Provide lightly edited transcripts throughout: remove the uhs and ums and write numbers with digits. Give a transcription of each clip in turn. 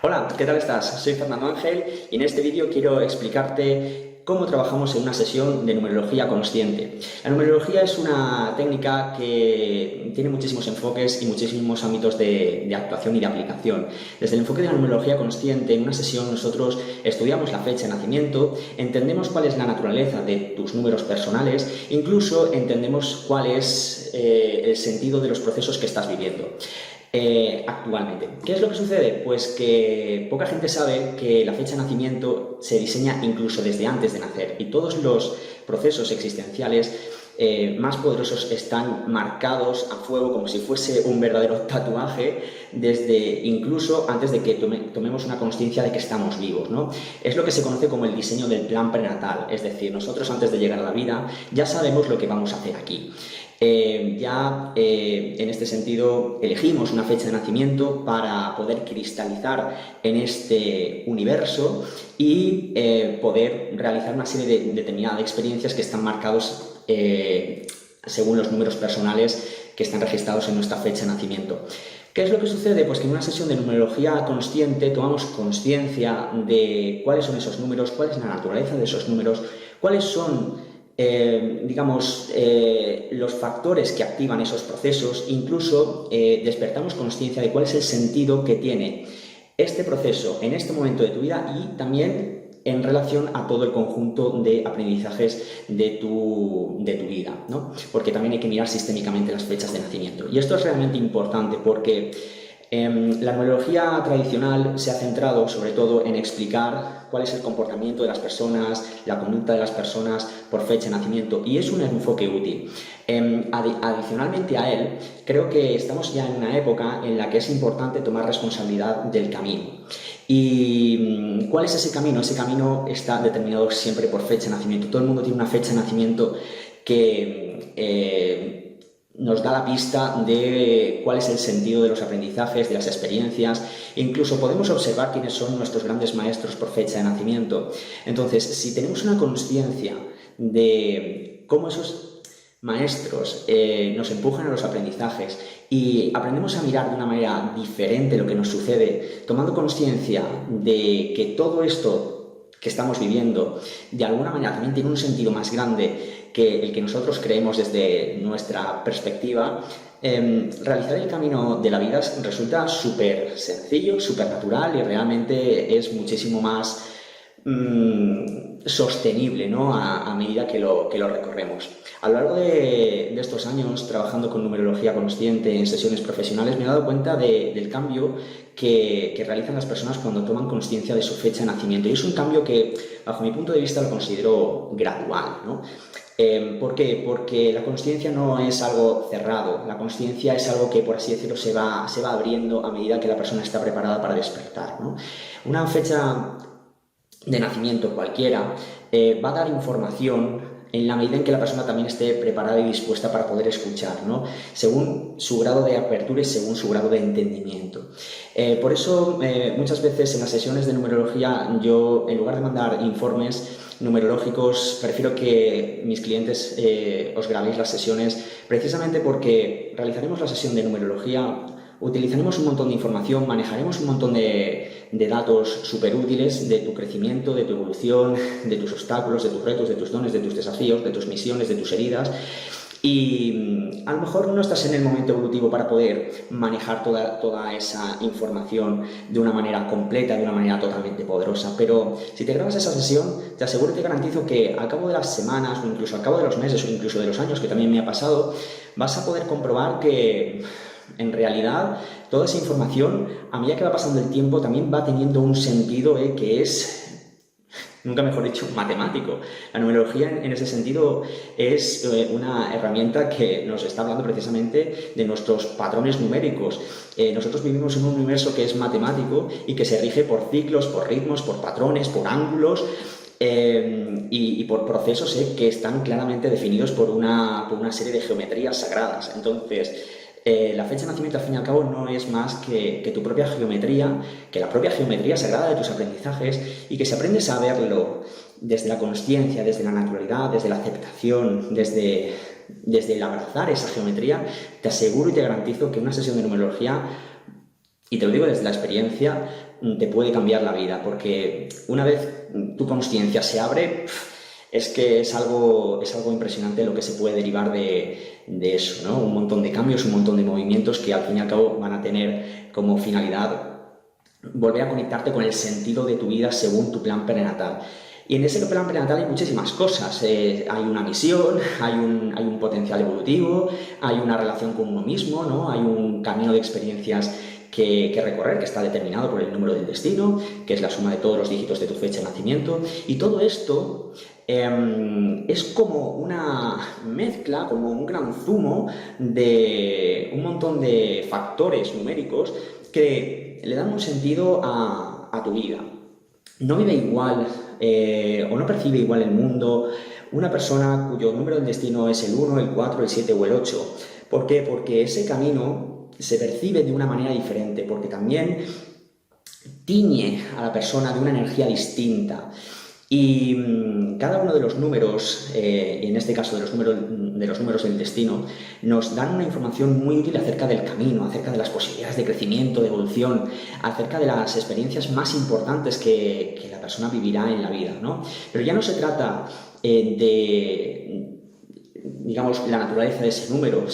Hola, ¿qué tal estás? Soy Fernando Ángel y en este vídeo quiero explicarte cómo trabajamos en una sesión de numerología consciente. La numerología es una técnica que tiene muchísimos enfoques y muchísimos ámbitos de actuación y de aplicación. Desde el enfoque de la numerología consciente, en una sesión nosotros estudiamos la fecha de nacimiento, entendemos cuál es la naturaleza de tus números personales, incluso entendemos cuál es el sentido de los procesos que estás viviendo. Actualmente. ¿Qué es lo que sucede? Pues que poca gente sabe que la fecha de nacimiento se diseña incluso desde antes de nacer y todos los procesos existenciales más poderosos están marcados a fuego como si fuese un verdadero tatuaje desde incluso antes de que tomemos una consciencia de que estamos vivos, ¿no? Es lo que se conoce como el diseño del plan prenatal, es decir, nosotros antes de llegar a la vida ya sabemos lo que vamos a hacer aquí. En este sentido elegimos una fecha de nacimiento para poder cristalizar en este universo y poder realizar una serie de determinadas experiencias que están marcados según los números personales que están registrados en nuestra fecha de nacimiento. ¿Qué es lo que sucede? Pues que en una sesión de numerología consciente tomamos conciencia de cuáles son esos números, cuál es la naturaleza de esos números, cuáles son los factores que activan esos procesos, incluso despertamos conciencia de cuál es el sentido que tiene este proceso en este momento de tu vida y también en relación a todo el conjunto de aprendizajes de tu vida, ¿no? Porque también hay que mirar sistémicamente las fechas de nacimiento. Y esto es realmente importante porque la numerología tradicional se ha centrado sobre todo en explicar cuál es el comportamiento de las personas, la conducta de las personas por fecha de nacimiento, y es un enfoque útil. Adicionalmente a él, creo que estamos ya en una época en la que es importante tomar responsabilidad del camino. ¿Y cuál es ese camino? Ese camino está determinado siempre por fecha de nacimiento. Todo el mundo tiene una fecha de nacimiento que nos da la pista de cuál es el sentido de los aprendizajes, de las experiencias. Incluso podemos observar quiénes son nuestros grandes maestros por fecha de nacimiento. Entonces, si tenemos una consciencia de cómo esos maestros nos empujan a los aprendizajes y aprendemos a mirar de una manera diferente lo que nos sucede, tomando conciencia de que todo esto que estamos viviendo de alguna manera también tiene un sentido más grande que el que nosotros creemos desde nuestra perspectiva, realizar el camino de la vida resulta súper sencillo, súper natural y realmente es muchísimo más sostenible, ¿no? a medida que lo recorremos. A lo largo de estos años trabajando con numerología consciente en sesiones profesionales me he dado cuenta del cambio que realizan las personas cuando toman conciencia de su fecha de nacimiento, y es un cambio que bajo mi punto de vista lo considero gradual, ¿no? ¿Por qué? Porque la consciencia no es algo cerrado, la consciencia es algo que, por así decirlo, se va abriendo a medida que la persona está preparada para despertar, ¿no? Una fecha de nacimiento cualquiera va a dar información en la medida en que la persona también esté preparada y dispuesta para poder escuchar, ¿no? Según su grado de apertura y según su grado de entendimiento. Por eso, muchas veces en las sesiones de numerología, yo, en lugar de mandar informes numerológicos, prefiero que mis clientes os grabéis las sesiones, precisamente porque realizaremos la sesión de numerología, utilizaremos un montón de información, manejaremos un montón de datos súper útiles de tu crecimiento, de tu evolución, de tus obstáculos, de tus retos, de tus dones, de tus desafíos, de tus misiones, de tus heridas. Y a lo mejor no estás en el momento evolutivo para poder manejar toda esa información de una manera completa, de una manera totalmente poderosa, pero si te grabas esa sesión, te aseguro y te garantizo que al cabo de las semanas o incluso al cabo de los meses o incluso de los años, que también me ha pasado, vas a poder comprobar que en realidad toda esa información, a medida que va pasando el tiempo, también va teniendo un sentido que es, nunca mejor dicho, matemático. La numerología en ese sentido es una herramienta que nos está hablando precisamente de nuestros patrones numéricos. Nosotros vivimos en un universo que es matemático y que se rige por ciclos, por ritmos, por patrones, por ángulos, y por procesos que están claramente definidos por una serie de geometrías sagradas. Entonces, la fecha de nacimiento, al fin y al cabo, no es más que tu propia geometría, que la propia geometría sagrada de tus aprendizajes, y que si aprendes a verlo desde la consciencia, desde la naturalidad, desde la aceptación, desde el abrazar esa geometría, te aseguro y te garantizo que una sesión de numerología Y te lo digo desde la experiencia, te puede cambiar la vida, porque una vez tu consciencia se abre, es que es algo impresionante lo que se puede derivar de eso, ¿no? Un montón de cambios, un montón de movimientos que al fin y al cabo van a tener como finalidad volver a conectarte con el sentido de tu vida según tu plan prenatal. Y en ese plan prenatal hay muchísimas cosas. Hay una misión, hay un potencial evolutivo, hay una relación con uno mismo, ¿no? Hay un camino de experiencias que recorrer, que está determinado por el número del destino, que es la suma de todos los dígitos de tu fecha de nacimiento. Y todo esto es como una mezcla, como un gran zumo de un montón de factores numéricos que le dan un sentido a tu vida. No vive igual o no percibe igual el mundo una persona cuyo número del destino es el 1, el 4, el 7 o el 8. ¿Por qué? Porque ese camino se percibe de una manera diferente, porque también tiñe a la persona de una energía distinta. Y cada uno de los números, en este caso de los números del destino, nos dan una información muy útil acerca del camino, acerca de las posibilidades de crecimiento, de evolución, acerca de las experiencias más importantes que la persona vivirá en la vida, ¿no? Pero ya no se trata de, digamos, la naturaleza de ese número,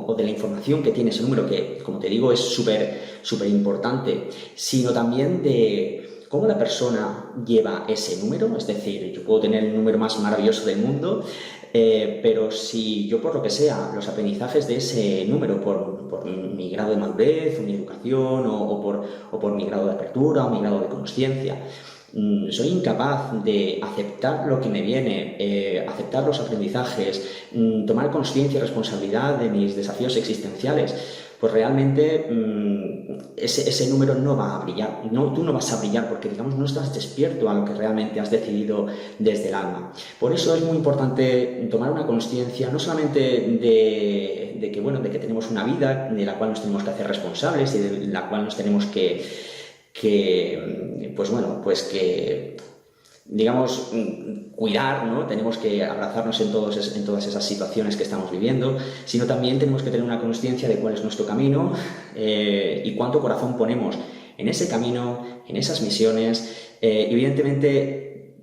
o de la información que tiene ese número, que, como te digo, es súper importante, sino también de cómo la persona lleva ese número. Es decir, yo puedo tener el número más maravilloso del mundo, pero si yo, por lo que sea, los aprendizajes de ese número, por mi grado de madurez, o mi educación, o por mi grado de apertura, o mi grado de consciencia, soy incapaz de aceptar lo que me viene, aceptar los aprendizajes, tomar conciencia y responsabilidad de mis desafíos existenciales, pues realmente ese número no va a brillar. Tú no vas a brillar porque, digamos, no estás despierto a lo que realmente has decidido desde el alma. Por eso es muy importante tomar una conciencia, no solamente de que tenemos una vida de la cual nos tenemos que hacer responsables y de la cual nos tenemos que digamos, cuidar, ¿no? Tenemos que abrazarnos en todas esas situaciones que estamos viviendo, sino también tenemos que tener una consciencia de cuál es nuestro camino y cuánto corazón ponemos en ese camino, en esas misiones. Evidentemente,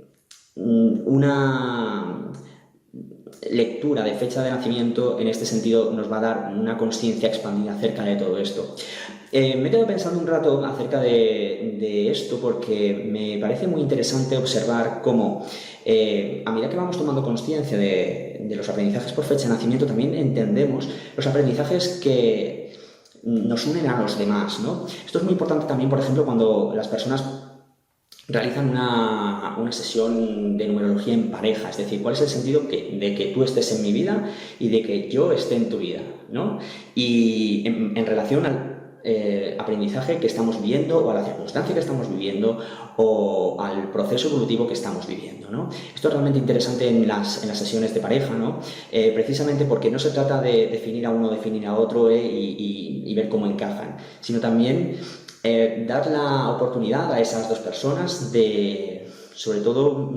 una lectura de fecha de nacimiento en este sentido nos va a dar una consciencia expandida acerca de todo esto. Me he quedado pensando un rato acerca de esto porque me parece muy interesante observar cómo a medida que vamos tomando conciencia de los aprendizajes por fecha de nacimiento, también entendemos los aprendizajes que nos unen a los demás, ¿no? Esto es muy importante también, por ejemplo, cuando las personas realizan una sesión de numerología en pareja, es decir, cuál es el sentido de que tú estés en mi vida y de que yo esté en tu vida, ¿no? Y en relación al aprendizaje que estamos viviendo o a la circunstancia que estamos viviendo o al proceso evolutivo que estamos viviendo, ¿no? Esto es realmente interesante en las sesiones de pareja, ¿no? Precisamente porque no se trata de definir a uno, definir a otro y ver cómo encajan, sino también dar la oportunidad a esas dos personas de, sobre todo,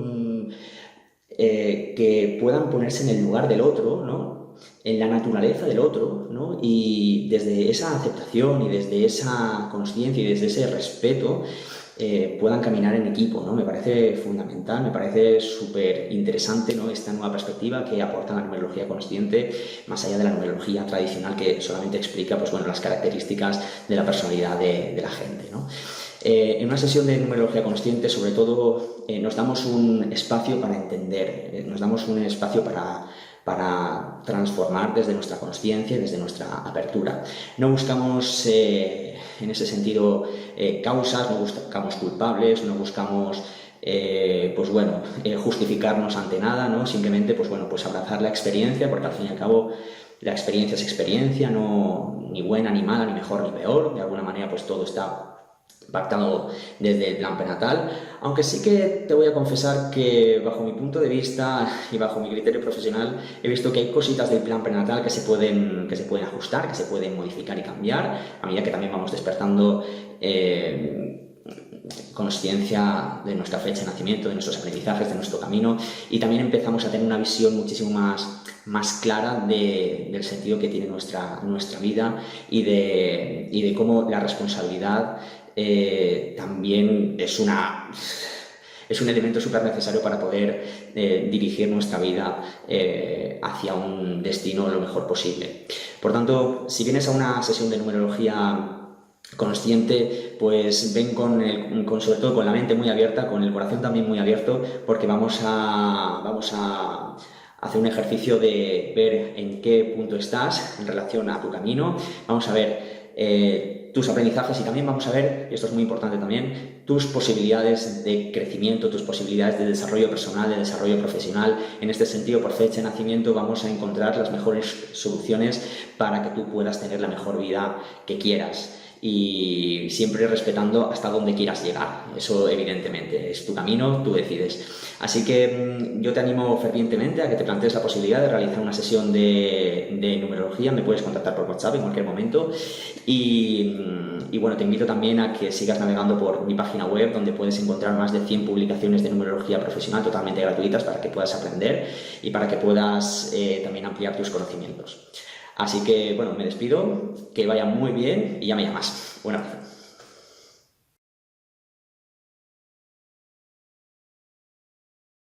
que puedan ponerse en el lugar del otro, ¿no? En la naturaleza del otro, ¿no? Y desde esa aceptación y desde esa consciencia y desde ese respeto puedan caminar en equipo, ¿no? Me parece fundamental, me parece súper interesante, ¿no? Esta nueva perspectiva que aporta la numerología consciente, más allá de la numerología tradicional que solamente explica, pues, bueno, las características de la personalidad de la gente, ¿no? En una sesión de numerología consciente, sobre todo, nos damos un espacio para entender, nos damos un espacio para transformar desde nuestra consciencia y desde nuestra apertura. No buscamos, en ese sentido, causas, no buscamos culpables, no buscamos justificarnos ante nada, ¿no? Simplemente, pues abrazar la experiencia, porque al fin y al cabo la experiencia es experiencia, no ni buena ni mala, ni mejor ni peor. De alguna manera, pues todo está pactado desde el plan prenatal, aunque sí que te voy a confesar que bajo mi punto de vista y bajo mi criterio profesional he visto que hay cositas del plan prenatal que se pueden ajustar, que se pueden modificar y cambiar a medida que también vamos despertando consciencia de nuestra fecha de nacimiento, de nuestros aprendizajes, de nuestro camino, y también empezamos a tener una visión muchísimo más clara del sentido que tiene nuestra vida y de cómo la responsabilidad también es un elemento súper necesario para poder dirigir nuestra vida hacia un destino lo mejor posible. Por tanto, si vienes a una sesión de numerología consciente, pues ven sobre todo con la mente muy abierta, con el corazón también muy abierto, porque vamos a hacer un ejercicio de ver en qué punto estás en relación a tu camino. Vamos a ver tus aprendizajes y también vamos a ver, y esto es muy importante también, tus posibilidades de crecimiento, tus posibilidades de desarrollo personal, de desarrollo profesional. En este sentido, por fecha de nacimiento, vamos a encontrar las mejores soluciones para que tú puedas tener la mejor vida que quieras. Y siempre respetando hasta dónde quieras llegar. Eso evidentemente es tu camino, tú decides. Así que yo te animo fervientemente a que te plantees la posibilidad de realizar una sesión de numerología. Me puedes contactar por WhatsApp en cualquier momento. Y bueno, te invito también a que sigas navegando por mi página web, donde puedes encontrar más de 100 publicaciones de numerología profesional totalmente gratuitas para que puedas aprender y para que puedas también ampliar tus conocimientos. Así que, bueno, me despido, que vaya muy bien y ya me llamas. Un abrazo.